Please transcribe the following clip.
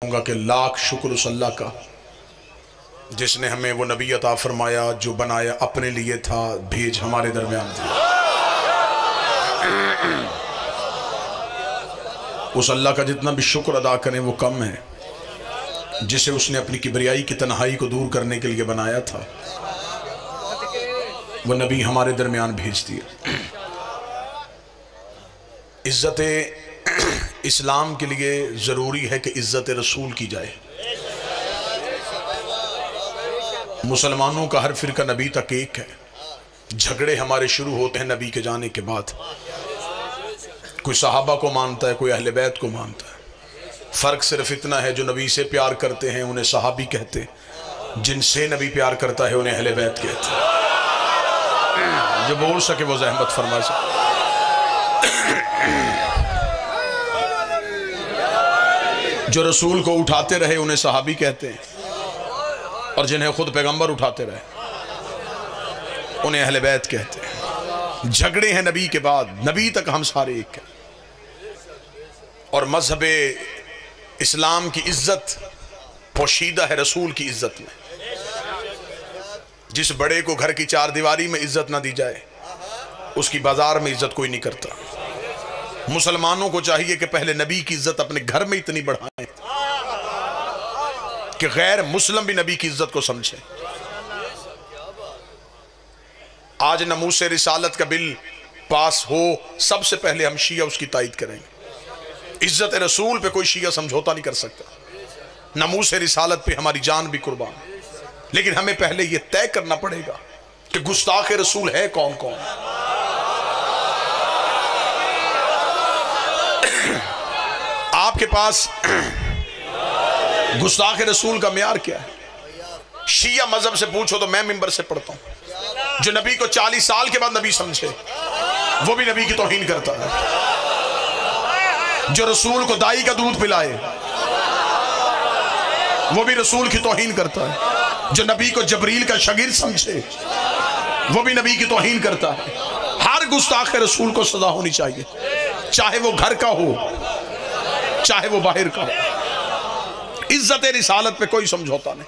कि लाख शुक्र उस अल्लाह का जिसने हमें वो नबी अता फरमाया जो बनाया अपने लिए था, भेज हमारे दरमियान थी। उस अल्लाह का जितना भी शुक्र अदा करें वो कम है, जिसे उसने अपनी किबरियाई की तन्हाई को दूर करने के लिए बनाया था, वो नबी हमारे दरमियान भेज दिया। इज्जत इस्लाम के लिए ज़रूरी है कि इज्जत रसूल की जाए। मुसलमानों का हर फिरका नबी तक एक है, झगड़े हमारे शुरू होते हैं नबी के जाने के बाद। कोई सहाबा को मानता है, कोई अहले बैत को मानता है। फ़र्क सिर्फ इतना है, जो नबी से प्यार करते हैं उन्हें सहाबी कहते, जिनसे नबी प्यार करता है उन्हें अहले बैत कहते। जो बोल सके वो ज़हमत फरमा सके। जो रसूल को उठाते रहे उन्हें सहाबी कहते हैं, और जिन्हें खुद पैगंबर उठाते रहे उन्हें अहले बैत कहते हैं। झगड़े हैं नबी के बाद, नबी तक हम सारे एक हैं। और मजहब इस्लाम की इज्जत पोशीदा है रसूल की इज्जत में। जिस बड़े को घर की चार दीवारी में इज्जत ना दी जाए, उसकी बाजार में इज्जत कोई नहीं करता। मुसलमानों को चाहिए कि पहले नबी की इज्जत अपने घर में इतनी बढ़ाएं कि गैर मुस्लिम भी नबी की इज्जत को समझे। आज नमूसे रिसालत का बिल पास हो, सबसे पहले हम शिया उसकी तायद करेंगे। इज्जत रसूल पे कोई शिया समझौता नहीं कर सकता। नमूसे रिसालत पे हमारी जान भी कुर्बान। लेकिन हमें पहले यह तय करना पड़ेगा कि गुस्ताख रसूल है कौन कौन। आपके पास गुस्ताख रसूल का म्यार क्या है? शिया मजहब से पूछो तो मैं मिंबर से पढ़ता हूं। जो नबी को 40 साल के बाद नबी समझे वो भी नबी की तौहीन करता है। जो रसूल को दाई का दूध पिलाए वो भी रसूल की तौहीन करता है। जो नबी को जबरील का शागिर्द समझे वो भी नबी की तौहीन करता है। हर गुस्ताख रसूल को सजा होनी चाहिए, चाहे वो घर का हो चाहे वो बाहर का हो। इज्जत रिसालत पे कोई समझौता नहीं।